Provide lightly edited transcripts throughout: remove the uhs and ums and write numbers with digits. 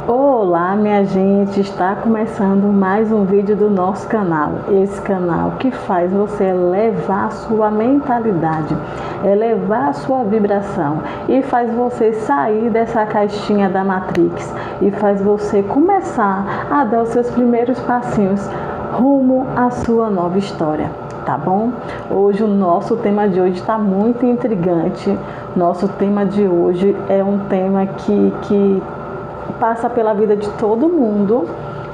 Olá, minha gente, está começando mais um vídeo do nosso canal. Esse canal que faz você elevar a sua mentalidade, elevar a sua vibração e faz você sair dessa caixinha da Matrix e faz você começar a dar os seus primeiros passinhos rumo à sua nova história. Tá bom? Hoje o nosso tema de hoje está muito intrigante. Nosso tema de hoje é um tema que passa pela vida de todo mundo,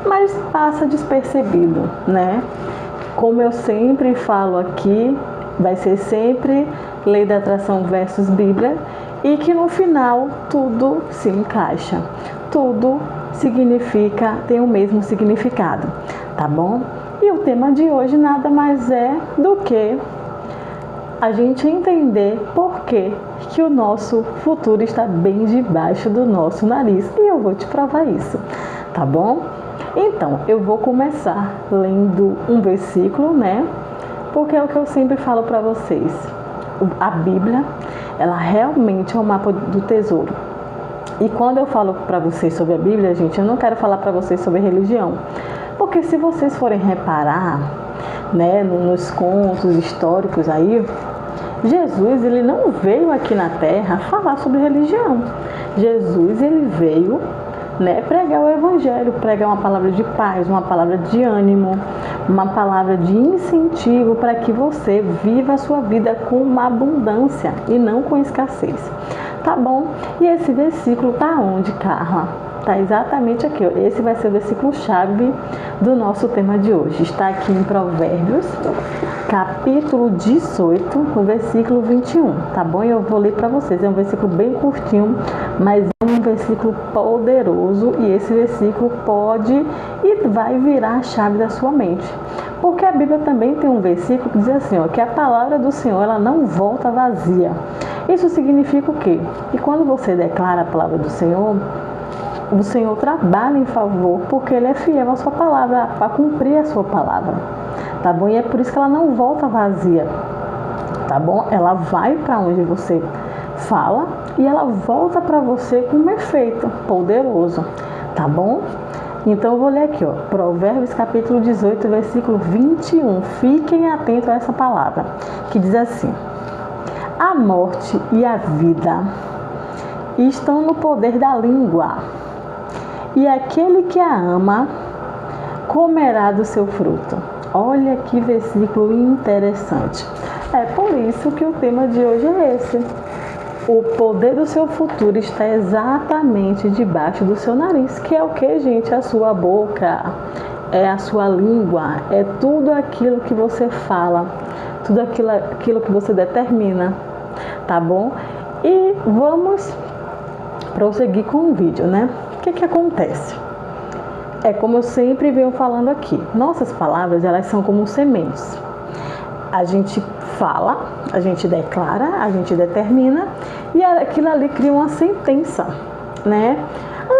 mas passa despercebido, né? Como eu sempre falo aqui, vai ser sempre lei da atração versus Bíblia, e que no final tudo se encaixa, tudo significa, tem o mesmo significado, tá bom? E o tema de hoje nada mais é do que a gente entender por que o nosso futuro está bem debaixo do nosso nariz. E eu vou te provar isso, tá bom? Então, eu vou começar lendo um versículo, né? Porque é o que eu sempre falo para vocês. A Bíblia, ela realmente é o mapa do tesouro. E quando eu falo para vocês sobre a Bíblia, gente, eu não quero falar para vocês sobre religião. Porque se vocês forem reparar, né, nos contos históricos aí, Jesus, ele não veio aqui na Terra falar sobre religião. Jesus, ele veio, né, pregar o Evangelho, pregar uma palavra de paz, uma palavra de ânimo, uma palavra de incentivo para que você viva a sua vida com uma abundância e não com escassez. Tá bom? E esse versículo tá onde, Carla? Tá exatamente aqui, ó. Esse vai ser o versículo chave do nosso tema de hoje. Está aqui em Provérbios, capítulo 18, no versículo 21, tá bom? Eu vou ler para vocês. É um versículo bem curtinho, mas é um versículo poderoso, e esse versículo pode e vai virar a chave da sua mente. Porque a Bíblia também tem um versículo que diz assim, ó, que a palavra do Senhor, ela não volta vazia. Isso significa o quê? Que quando você declara a palavra do Senhor, o Senhor trabalha em favor, porque Ele é fiel à sua palavra, para cumprir a sua palavra, tá bom? E é por isso que ela não volta vazia, tá bom? Ela vai para onde você fala e ela volta para você com um efeito poderoso, tá bom? Então eu vou ler aqui, ó, Provérbios capítulo 18, versículo 21. Fiquem atentos a essa palavra, que diz assim: a morte e a vida estão no poder da língua, e aquele que a ama comerá do seu fruto. Olha que versículo interessante. É por isso que o tema de hoje é esse. O poder do seu futuro está exatamente debaixo do seu nariz. Que é o que, gente? A sua boca, é a sua língua, é tudo aquilo que você fala, tudo aquilo que você determina, tá bom? E vamos prosseguir com o vídeo, né? O que acontece? É como eu sempre venho falando aqui, nossas palavras, elas são como sementes. A gente fala, a gente declara, a gente determina, e aquilo ali cria uma sentença, né?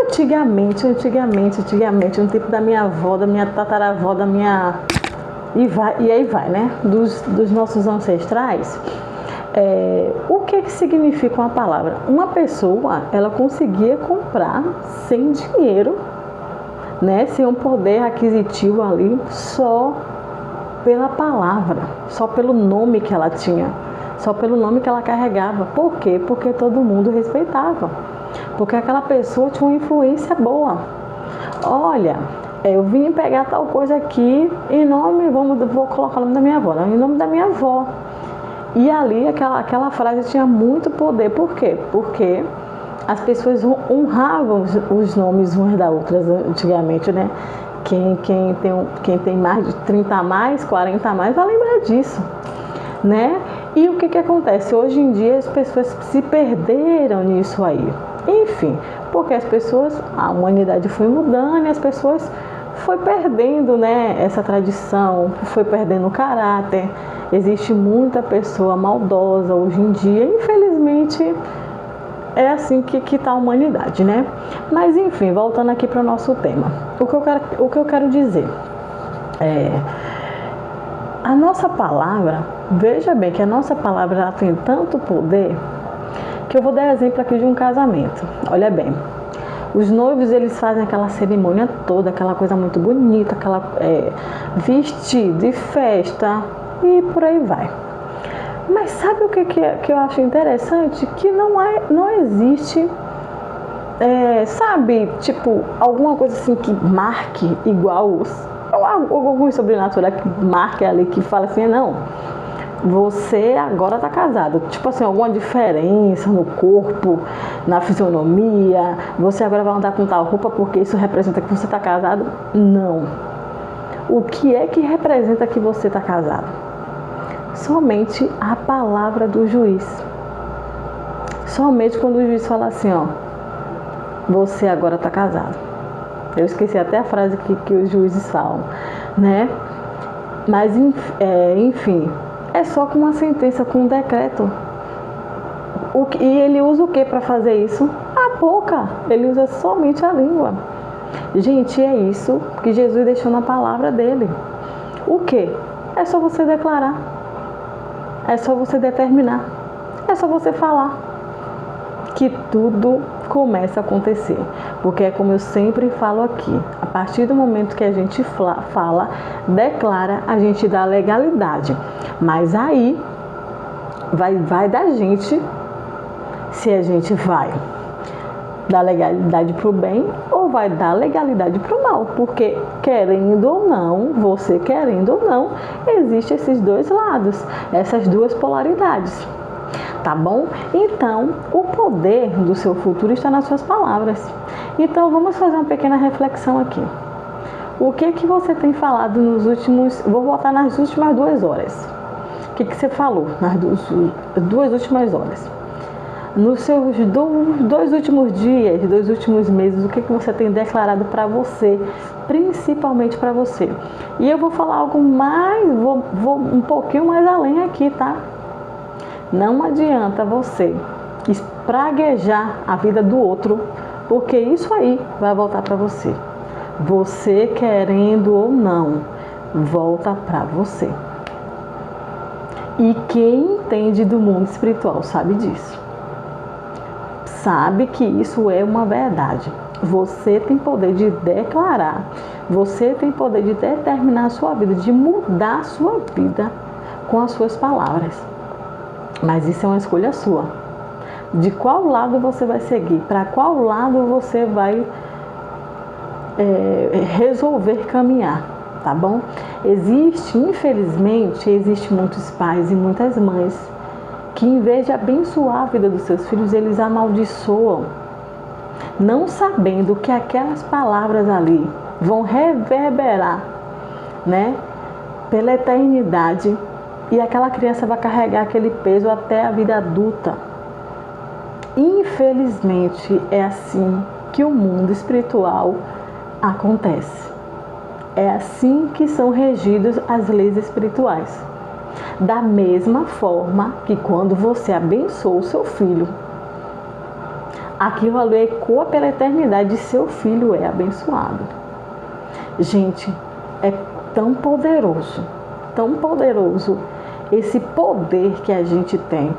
Antigamente, no tempo da minha avó, da minha tataravó, da minha... E aí vai, né? Dos nossos ancestrais. O que significa uma palavra? Uma pessoa, ela conseguia comprar sem dinheiro, né, sem um poder aquisitivo ali, só pela palavra, só pelo nome que ela tinha, só pelo nome que ela carregava. Por quê? Porque todo mundo respeitava, porque aquela pessoa tinha uma influência boa. Olha, eu vim pegar tal coisa aqui em nome, vou colocar o nome da minha avó, em nome da minha avó. E ali aquela frase tinha muito poder. Por quê? Porque as pessoas honravam os nomes umas das outras antigamente, né? Quem tem mais de 30 a mais, 40 a mais, vai lembrar disso, né? E o que acontece? Hoje em dia as pessoas se perderam nisso aí. Enfim, porque a humanidade foi mudando e as pessoas foi perdendo, né, essa tradição, foi perdendo o caráter. Existe muita pessoa maldosa hoje em dia, infelizmente é assim que está a humanidade, né? Mas enfim, voltando aqui para o nosso tema, o que eu quero dizer é, a nossa palavra, veja bem que a nossa palavra já tem tanto poder, que eu vou dar exemplo aqui de um casamento. Olha bem, Os noivos, eles fazem aquela cerimônia toda, aquela coisa muito bonita, aquela vestido e festa e por aí vai. Mas sabe o que eu acho interessante? Que não existe, sabe, tipo, alguma coisa assim que marque igual, algum sobrenatural que marque ali, que fala assim, não, você agora tá casado. Tipo assim, alguma diferença no corpo, na fisionomia, você agora vai andar com tal roupa porque isso representa que você tá casado? Não. O que é que representa que você tá casado? Somente a palavra do juiz. Somente quando o juiz fala assim, ó, você agora tá casado. Eu esqueci até a frase que os juízes falam, né? Mas, enfim, é só com uma sentença, com um decreto. E ele usa o que para fazer isso? A boca. Ele usa somente a língua. Gente, é isso que Jesus deixou na palavra dele. O que? É só você declarar. É só você determinar. É só você falar. Que tudo começa a acontecer. Porque é como eu sempre falo aqui. A partir do momento que a gente fala, declara, a gente dá legalidade. Mas aí vai da gente se a gente vai dar legalidade para o bem ou vai dar legalidade para o mal. Porque querendo ou não, você querendo ou não, existem esses dois lados, essas duas polaridades. Tá bom? Então, o poder do seu futuro está nas suas palavras. Então, vamos fazer uma pequena reflexão aqui. O que você tem falado nos últimos... Vou voltar nas últimas 2 horas. O que você falou nas 2 últimas horas? Nos seus 2 últimos dias, 2 últimos meses, o que você tem declarado para você, principalmente para você? E eu vou falar algo mais, vou um pouquinho mais além aqui, tá? Não adianta você espraguejar a vida do outro, porque isso aí vai voltar para você. Você querendo ou não, volta para você. E quem entende do mundo espiritual sabe disso. Sabe que isso é uma verdade. Você tem poder de declarar, você tem poder de determinar a sua vida, de mudar a sua vida com as suas palavras. Mas isso é uma escolha sua. De qual lado você vai seguir? Para qual lado você vai resolver caminhar? Tá bom? Infelizmente, muitos pais e muitas mães que, em vez de abençoar a vida dos seus filhos, eles amaldiçoam, não sabendo que aquelas palavras ali vão reverberar, né, pela eternidade, e aquela criança vai carregar aquele peso até a vida adulta. Infelizmente, é assim que o mundo espiritual acontece. É assim que são regidas as leis espirituais. Da mesma forma que quando você abençoa o seu filho, aquilo ali ecoa pela eternidade e seu filho é abençoado. Gente, é tão poderoso esse poder que a gente tem,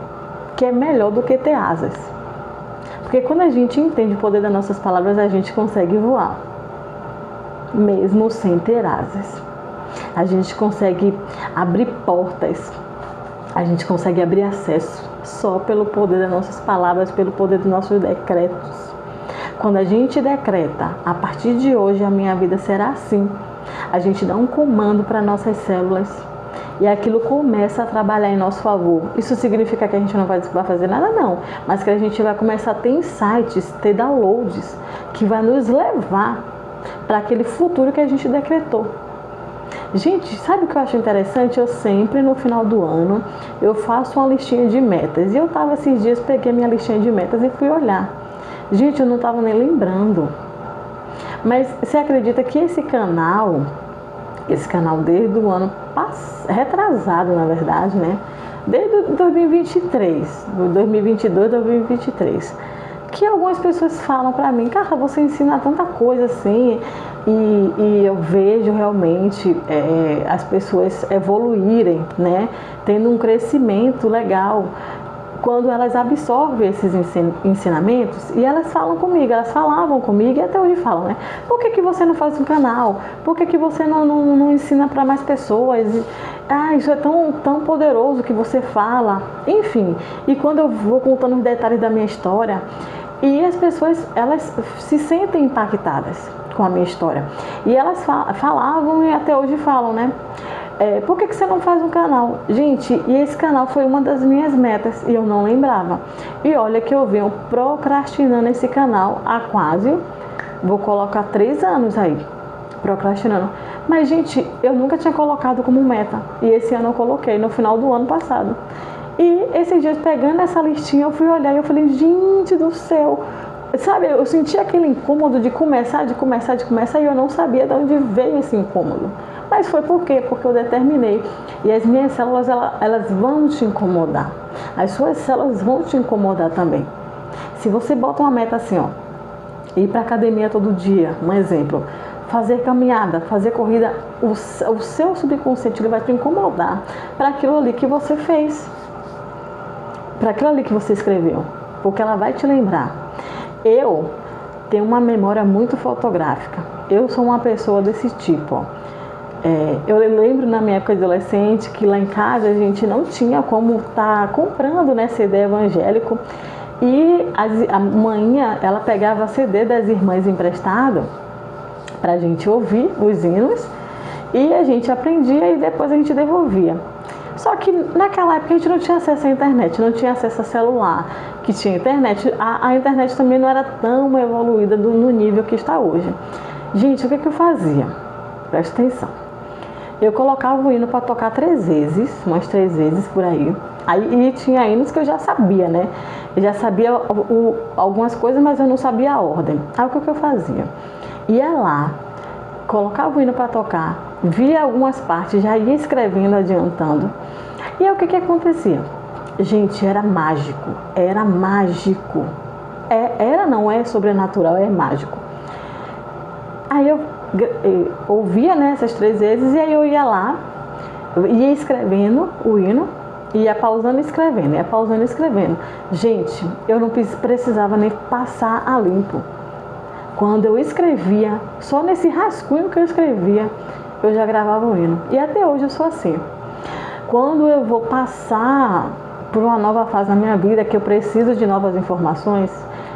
que é melhor do que ter asas. Porque quando a gente entende o poder das nossas palavras, a gente consegue voar, mesmo sem ter asas. A gente consegue abrir portas, a gente consegue abrir acesso só pelo poder das nossas palavras, pelo poder dos nossos decretos. Quando a gente decreta, a partir de hoje a minha vida será assim, a gente dá um comando para nossas células e aquilo começa a trabalhar em nosso favor. Isso significa que a gente não vai fazer nada, não, mas que a gente vai começar a ter insights, ter downloads, que vai nos levar para aquele futuro que a gente decretou. Gente, sabe o que eu acho interessante? Eu sempre, no final do ano, eu faço uma listinha de metas. E eu estava esses dias, peguei minha listinha de metas e fui olhar. Gente, eu não estava nem lembrando. Mas você acredita que esse canal desde o ano retrasado, na verdade, né? Desde 2023, 2022, 2023, que algumas pessoas falam pra mim, cara, você ensina tanta coisa assim, e eu vejo realmente as pessoas evoluírem, né? Tendo um crescimento legal. quando elas absorvem esses ensinamentos e elas falam comigo, elas falavam comigo e até hoje falam, né? Por que você não faz um canal? Por que você não ensina para mais pessoas? Isso é tão poderoso que você fala. Enfim, e quando eu vou contando os detalhes da minha história, e as pessoas, elas se sentem impactadas com a minha história. E elas falavam e até hoje falam, né? Por que você não faz um canal? Gente, e esse canal foi uma das minhas metas e eu não lembrava. E olha que eu venho procrastinando esse canal há quase, vou colocar 3 anos aí, procrastinando. Mas, gente, eu nunca tinha colocado como meta. E esse ano eu coloquei, no final do ano passado. E esses dias, pegando essa listinha, eu fui olhar e eu falei, gente do céu. Sabe, eu senti aquele incômodo de começar e eu não sabia de onde veio esse incômodo. Mas foi por quê? Porque eu determinei. E as minhas células, elas vão te incomodar. As suas células vão te incomodar também. Se você bota uma meta assim, ó, ir para academia todo dia, um exemplo, fazer caminhada, fazer corrida, o seu subconsciente ele vai te incomodar para aquilo ali que você fez, para aquilo ali que você escreveu, porque ela vai te lembrar. Eu tenho uma memória muito fotográfica. Eu sou uma pessoa desse tipo, ó. Eu lembro na minha época de adolescente que lá em casa a gente não tinha como estar comprando, né, CD evangélico. E a mãe, ela pegava CD das irmãs emprestado pra gente ouvir os hinos e a gente aprendia e depois a gente devolvia. Só que naquela época a gente não tinha acesso à internet, não tinha acesso a celular, que tinha internet. A internet também não era tão evoluída no nível que está hoje. Gente, o que eu fazia? Presta atenção. Eu colocava o hino para tocar 3 vezes, umas 3 vezes por aí. E tinha hinos que eu já sabia, né? Eu já sabia algumas coisas, mas eu não sabia a ordem. Aí o que eu fazia? Ia lá, colocava o hino para tocar, via algumas partes, já ia escrevendo, adiantando. E aí o que acontecia? Gente, era mágico, era mágico. Não é sobrenatural, é mágico. Aí eu ouvia, né, essas 3 vezes e aí eu ia lá, ia escrevendo o hino, ia pausando e escrevendo, ia pausando e escrevendo. Gente, eu não precisava nem passar a limpo. Quando eu escrevia, só nesse rascunho que eu escrevia, eu já gravava o hino. E até hoje eu sou assim. Quando eu vou passar por uma nova fase na minha vida, que eu preciso de novas informações,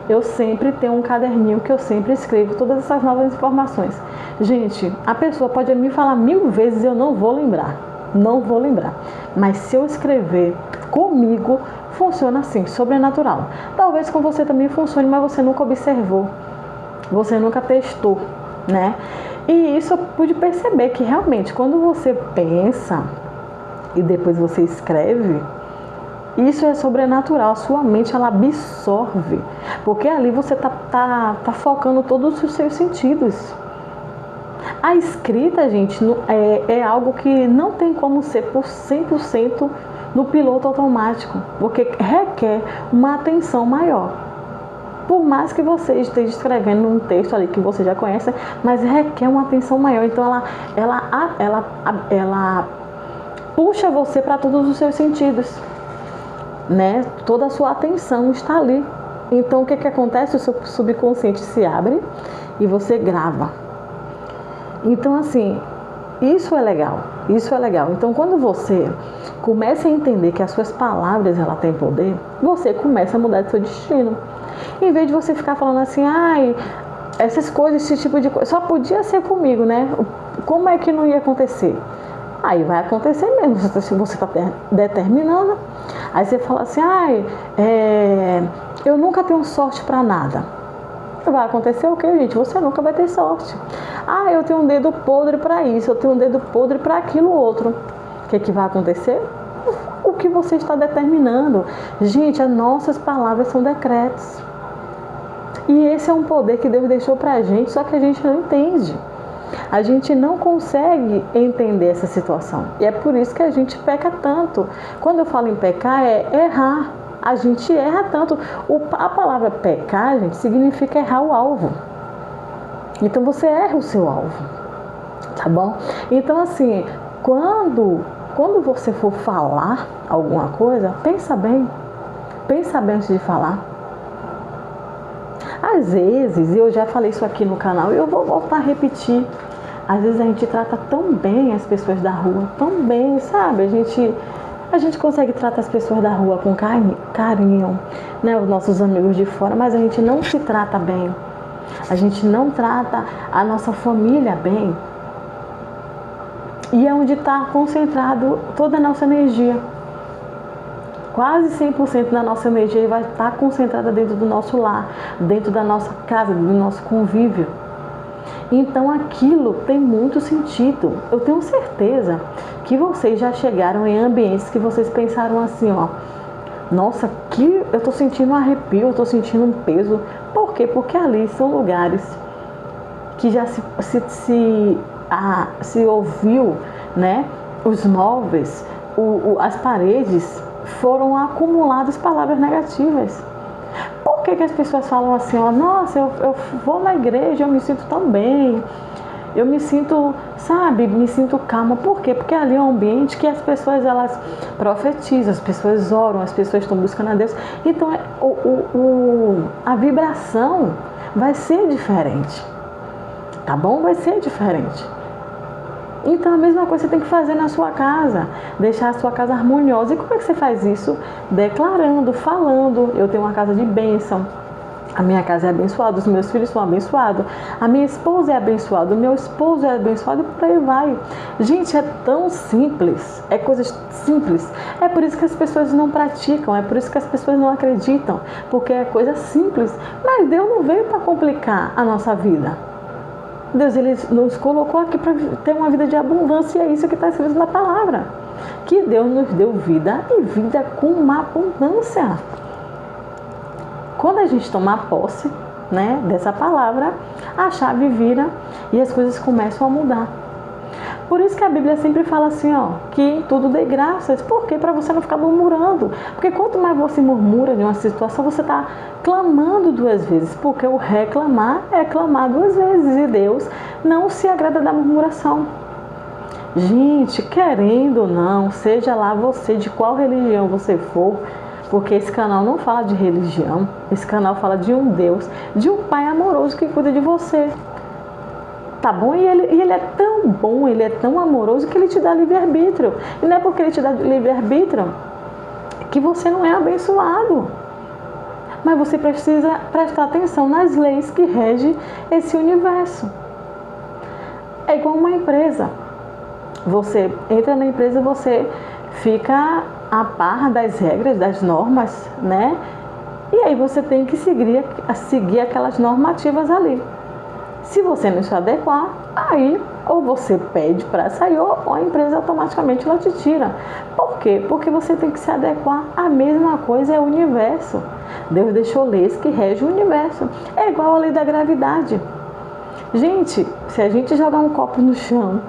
eu sempre tenho um caderninho que eu sempre escrevo todas essas novas informações. Gente, a pessoa pode me falar 1000 vezes e eu não vou lembrar. Não vou lembrar. Mas se eu escrever comigo, funciona assim, sobrenatural. Talvez com você também funcione, mas você nunca observou. Você nunca testou, né? E isso eu pude perceber que realmente quando você pensa e depois você escreve, isso é sobrenatural, a sua mente ela absorve, porque ali você tá focando todos os seus sentidos. A escrita, gente, é algo que não tem como ser por 100% no piloto automático, porque requer uma atenção maior. Por mais que você esteja escrevendo um texto ali que você já conhece, mas requer uma atenção maior. Então ela puxa você para todos os seus sentidos, né? Toda a sua atenção está ali. Então o que acontece? O seu subconsciente se abre e você grava. Então assim, isso é legal. Isso é legal. Então quando você começa a entender que as suas palavras ela têm poder, você começa a mudar de seu destino. Em vez de você ficar falando assim, essas coisas, esse tipo de coisa, só podia ser comigo, né? Como é que não ia acontecer? Aí vai acontecer mesmo, se você está determinando. Aí você fala assim, eu nunca tenho sorte para nada. Vai acontecer o quê, gente? Você nunca vai ter sorte. Eu tenho um dedo podre para isso, eu tenho um dedo podre para aquilo outro. O que vai acontecer? O que você está determinando. Gente, as nossas palavras são decretos. E esse é um poder que Deus deixou pra gente, só que a gente não entende. A gente não consegue entender essa situação. E é por isso que a gente peca tanto. Quando eu falo em pecar, é errar. A gente erra tanto. A palavra pecar, gente, significa errar o alvo. Então você erra o seu alvo. Tá bom? Então assim, quando você for falar alguma coisa, pensa bem. Pensa bem antes de falar. Às vezes, eu já falei isso aqui no canal e eu vou voltar a repetir. Às vezes a gente trata tão bem as pessoas da rua, tão bem, sabe? A gente consegue tratar as pessoas da rua com carinho, né? Os nossos amigos de fora, mas a gente não se trata bem. A gente não trata a nossa família bem. E é onde está concentrado toda a nossa energia. Quase 100% da nossa energia vai estar concentrada dentro do nosso lar, dentro da nossa casa, do nosso convívio. Então aquilo tem muito sentido. Eu tenho certeza que vocês já chegaram em ambientes que vocês pensaram assim, ó, nossa, que eu tô sentindo um arrepio, eu tô sentindo um peso. Por quê? Porque ali são lugares que já se ouviu, né? Os móveis, as paredes foram acumuladas palavras negativas. Por que as pessoas falam assim, ó, nossa, eu vou na igreja, eu me sinto tão bem, eu me sinto, sabe, me sinto calma. Por quê? Porque ali é um ambiente que as pessoas, elas profetizam, as pessoas oram, as pessoas estão buscando a Deus. Então, a vibração vai ser diferente, tá bom? Vai ser diferente. Então a mesma coisa você tem que fazer na sua casa, deixar a sua casa harmoniosa. E como é que você faz isso? Declarando, falando, eu tenho uma casa de bênção, a minha casa é abençoada, os meus filhos são abençoados, a minha esposa é abençoada, o meu esposo é abençoado, e por aí vai. Gente, é tão simples, é coisas simples. É por isso que as pessoas não praticam, é por isso que as pessoas não acreditam, porque é coisa simples. Mas Deus não veio para complicar a nossa vida. Deus, Ele nos colocou aqui para ter uma vida de abundância, e é isso que está escrito na palavra. Que Deus nos deu vida e vida com uma abundância. Quando a gente tomar posse, né, dessa palavra, a chave vira e as coisas começam a mudar. Por isso que a Bíblia sempre fala assim, ó, que em tudo dê graças. Por quê? Para você não ficar murmurando. Porque quanto mais você murmura de uma situação, você está clamando duas vezes. Porque o reclamar é clamar duas vezes. E Deus não se agrada da murmuração. Gente, querendo ou não, seja lá você de qual religião você for, porque esse canal não fala de religião. Esse canal fala de um Deus, de um Pai amoroso que cuida de você. Tá bom? E ele é tão bom, ele é tão amoroso que ele te dá livre-arbítrio. E não é porque ele te dá livre-arbítrio que você não é abençoado. Mas você precisa prestar atenção nas leis que regem esse universo. É igual uma empresa. Você entra na empresa, você fica a par das regras, das normas, né? E aí você tem que seguir aquelas normativas ali. Se você não se adequar, aí ou você pede para sair ou a empresa automaticamente ela te tira. Por quê? Porque você tem que se adequar. A mesma coisa é o universo. Deus deixou leis que regem o universo. É igual a lei da gravidade. Gente, se a gente jogar um copo no chão,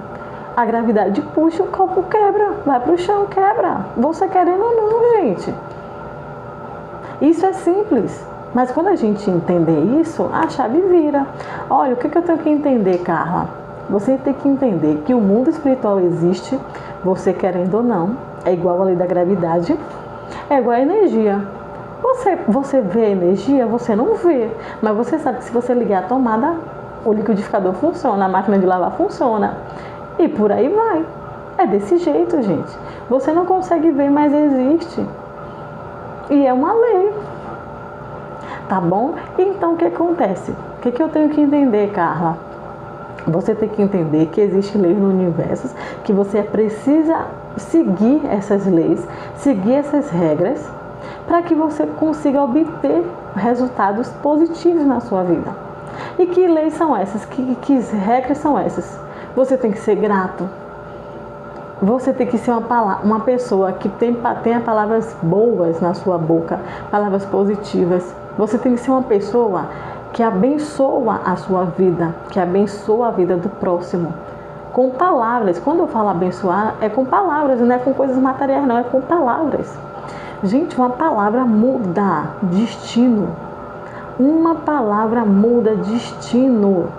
a gravidade puxa, o copo quebra, vai para o chão, quebra. Você querendo ou não, gente. Isso é simples. Mas quando a gente entender isso, a chave vira. Olha, o que eu tenho que entender, Carla? Você tem que entender que o mundo espiritual existe, você querendo ou não, é igual a lei da gravidade, é igual a energia. Você vê a energia, você não vê, mas você sabe que se você ligar a tomada, o liquidificador funciona, a máquina de lavar funciona, e por aí vai. É desse jeito, gente. Você não consegue ver, mas existe. E é uma lei. Tá bom? Então o que acontece? O que eu tenho que entender, Carla? Você tem que entender que existe leis no universo, que você precisa seguir essas leis, seguir essas regras, para que você consiga obter resultados positivos na sua vida. E que leis são essas? Que regras são essas? Você tem que ser grato. Você tem que ser uma pessoa que tenha palavras boas na sua boca, palavras positivas. Você tem que ser uma pessoa que abençoa a sua vida, que abençoa a vida do próximo. Com palavras. Quando eu falo abençoar, é com palavras, não é com coisas materiais, não, é com palavras. Gente, uma palavra muda destino. Uma palavra muda destino.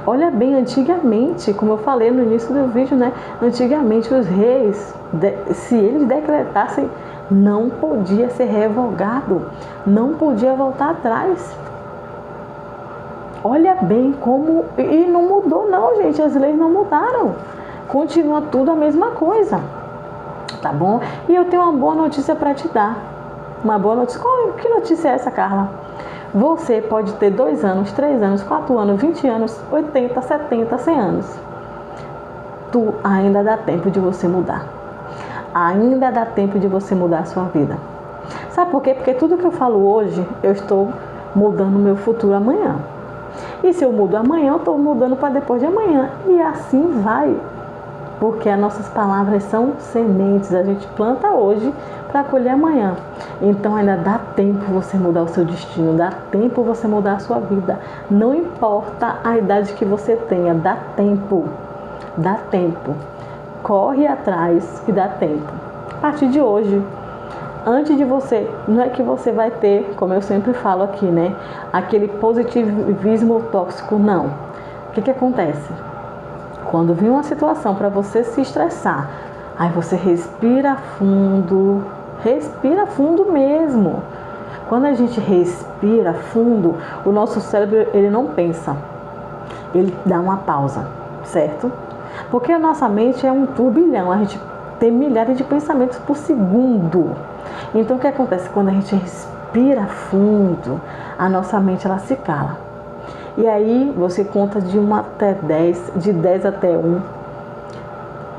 Olha bem, antigamente, como eu falei no início do vídeo, né? Antigamente os reis, se eles decretassem não podia ser revogado, não podia voltar atrás. Olha bem como... E não mudou não, gente, as leis não mudaram. Continua tudo a mesma coisa, tá bom? E eu tenho uma boa notícia para te dar. Uma boa notícia. Que notícia é essa, Carla? Você pode ter 2 anos, 3 anos, 4 anos, 20 anos, 80, 70, 100 anos. Ainda dá tempo de você mudar. Ainda dá tempo de você mudar a sua vida. Sabe por quê? Porque tudo que eu falo hoje, eu estou mudando o meu futuro amanhã. E se eu mudo amanhã, eu estou mudando para depois de amanhã. E assim vai. Porque as nossas palavras são sementes. A gente planta hoje para colher amanhã. Então ainda dá tempo você mudar o seu destino. Dá tempo você mudar a sua vida. Não importa a idade que você tenha. Dá tempo. Dá tempo. Corre atrás que dá tempo. A partir de hoje. Antes de você, não é que você vai ter, como eu sempre falo aqui, né? Aquele positivismo tóxico, não. O que acontece? Quando vem uma situação para você se estressar, aí você respira fundo mesmo. Quando a gente respira fundo, o nosso cérebro, ele não pensa. Ele dá uma pausa, certo? Porque a nossa mente é um turbilhão, a gente tem milhares de pensamentos por segundo. Então o que acontece? Quando a gente respira fundo, a nossa mente ela se cala. E aí você conta de 1 até 10, de 10 até 1,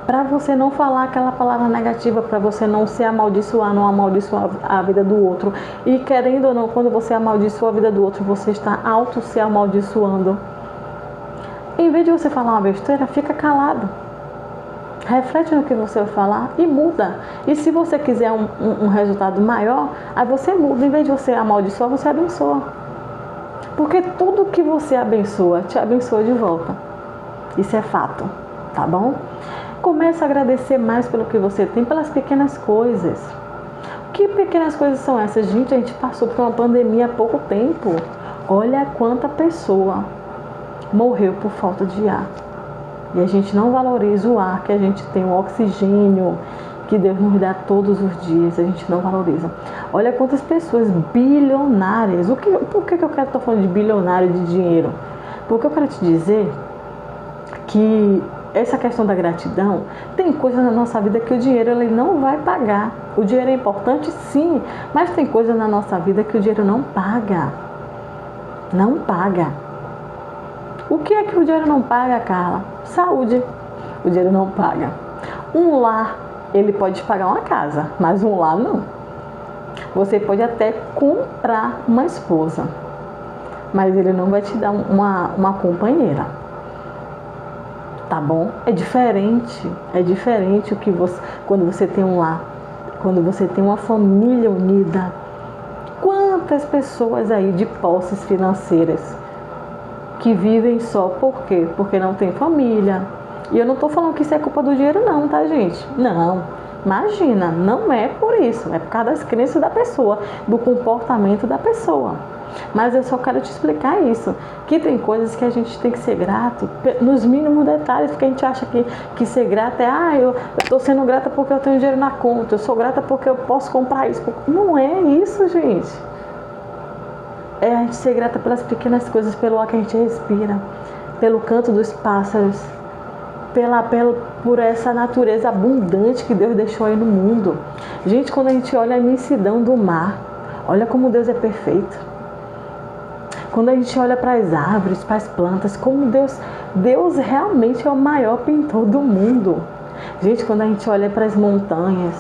para você não falar aquela palavra negativa, para você não se amaldiçoar, não amaldiçoar a vida do outro. E querendo ou não, quando você amaldiçoa a vida do outro, você está auto se amaldiçoando. Em vez de você falar uma besteira, fica calado. Reflete no que você vai falar e muda. E se você quiser um resultado maior, aí você muda. Em vez de você amaldiçoar, você abençoa. Porque tudo que você abençoa, te abençoa de volta. Isso é fato, tá bom? Comece a agradecer mais pelo que você tem, pelas pequenas coisas. Que pequenas coisas são essas? Gente, a gente passou por uma pandemia há pouco tempo. Olha quanta pessoa morreu por falta de ar. E a gente não valoriza o ar que a gente tem, o oxigênio que Deus nos dá todos os dias. A gente não valoriza. Olha quantas pessoas bilionárias. Por que eu estar falando de bilionário, de dinheiro? Porque eu quero te dizer que essa questão da gratidão, tem coisas na nossa vida que o dinheiro ele não vai pagar. O dinheiro é importante, sim, mas tem coisas na nossa vida que o dinheiro não paga. Não paga. O que é que o dinheiro não paga, Carla? Saúde. O dinheiro não paga. Um lar, ele pode pagar uma casa, mas um lar não. Você pode até comprar uma esposa, mas ele não vai te dar uma companheira. Tá bom? É diferente o que você, quando você tem um lar, quando você tem uma família unida. Quantas pessoas aí de posses financeiras que vivem só por quê? Porque não tem família. E eu não tô falando que isso é culpa do dinheiro não, tá, gente? Não. Imagina, não é por isso. É por causa das crenças da pessoa, do comportamento da pessoa. Mas eu só quero te explicar isso. Que tem coisas que a gente tem que ser grato nos mínimos detalhes, porque a gente acha que ser grata é, eu tô sendo grata porque eu tenho dinheiro na conta, eu sou grata porque eu posso comprar isso. Não é isso, gente. É a gente ser grata pelas pequenas coisas, pelo ar que a gente respira, pelo canto dos pássaros, por essa natureza abundante que Deus deixou aí no mundo. Gente, quando a gente olha a imensidão do mar, olha como Deus é perfeito. Quando a gente olha para as árvores, para as plantas, como Deus realmente é o maior pintor do mundo. Gente, quando a gente olha para as montanhas,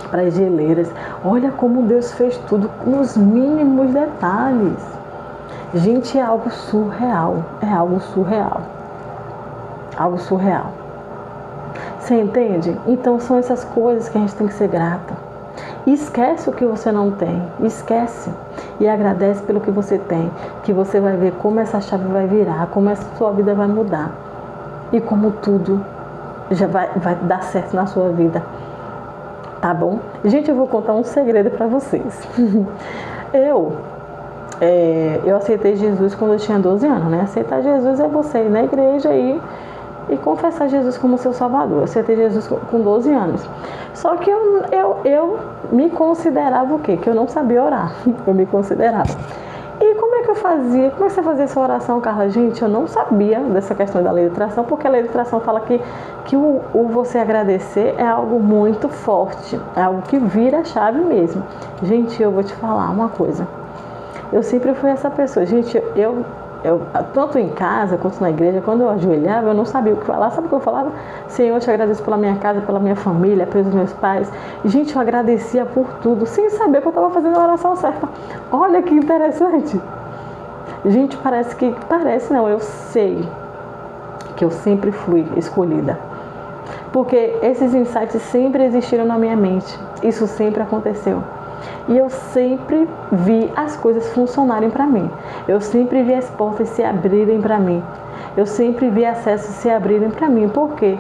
para as geleiras, olha como Deus fez tudo nos mínimos detalhes. Gente, é algo surreal. É algo surreal. Algo surreal. Você entende? Então são essas coisas que a gente tem que ser grata. Esquece o que você não tem. Esquece. E agradece pelo que você tem. Que você vai ver como essa chave vai virar, como essa sua vida vai mudar. E como tudo já vai dar certo na sua vida. Tá bom? Gente, eu vou contar um segredo para vocês. Eu aceitei Jesus quando eu tinha 12 anos, né? Aceitar Jesus é você ir na igreja e e confessar Jesus como seu Salvador. Eu aceitei Jesus com 12 anos. Só que eu me considerava o quê? Que eu não sabia orar. Eu me considerava. E como é que eu fazia? Como é que você fazia essa oração, Carla? Gente, eu não sabia dessa questão da lei de atração, porque a lei de atração fala que o você agradecer é algo muito forte, é algo que vira a chave mesmo. Gente, eu vou te falar uma coisa. Eu sempre fui essa pessoa. Gente, eu tanto em casa quanto na igreja, quando eu ajoelhava, eu não sabia o que falar. Sabe o que eu falava? Senhor, eu te agradeço pela minha casa, pela minha família, pelos meus pais. E, gente, eu agradecia por tudo, sem saber que eu estava fazendo a oração certa. Olha que interessante. Gente, parece não, eu sei que eu sempre fui escolhida. Porque esses insights sempre existiram na minha mente. Isso sempre aconteceu. E eu sempre vi as coisas funcionarem para mim. Eu sempre vi as portas se abrirem para mim. Eu sempre vi acessos se abrirem para mim. Por quê?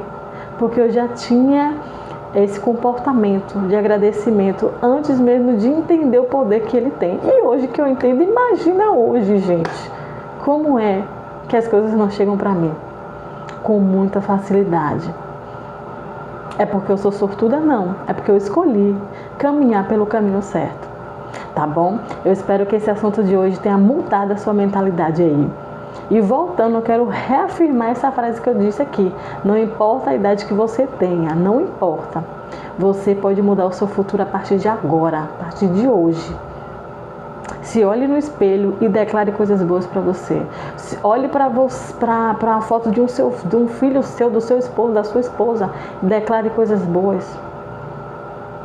Porque eu já tinha esse comportamento de agradecimento antes mesmo de entender o poder que ele tem. E hoje que eu entendo, imagina hoje, gente, como é que as coisas não chegam para mim com muita facilidade. É porque eu sou sortuda? Não. É porque eu escolhi caminhar pelo caminho certo. Tá bom? Eu espero que esse assunto de hoje tenha mudado a sua mentalidade aí. E voltando, eu quero reafirmar essa frase que eu disse aqui. Não importa a idade que você tenha, não importa. Você pode mudar o seu futuro a partir de agora, a partir de hoje. Se olhe no espelho e declare coisas boas para você. Olhe para a foto de um filho seu, do seu esposo, da sua esposa. E declare coisas boas.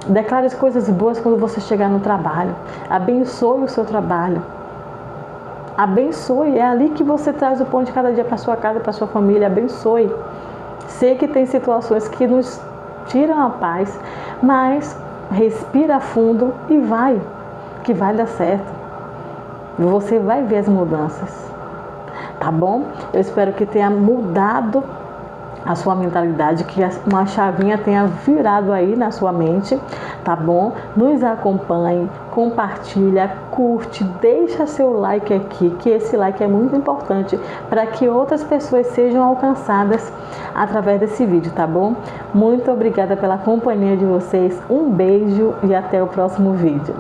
Declare as coisas boas quando você chegar no trabalho. Abençoe o seu trabalho. Abençoe. É ali que você traz o pão de cada dia para sua casa, para sua família. Abençoe. Sei que tem situações que nos tiram a paz, mas respira fundo e vai, que vai dar certo. Você vai ver as mudanças, tá bom? Eu espero que tenha mudado a sua mentalidade, que uma chavinha tenha virado aí na sua mente, tá bom? Nos acompanhe, compartilha, curte, deixa seu like aqui, que esse like é muito importante para que outras pessoas sejam alcançadas através desse vídeo, tá bom? Muito obrigada pela companhia de vocês, um beijo e até o próximo vídeo.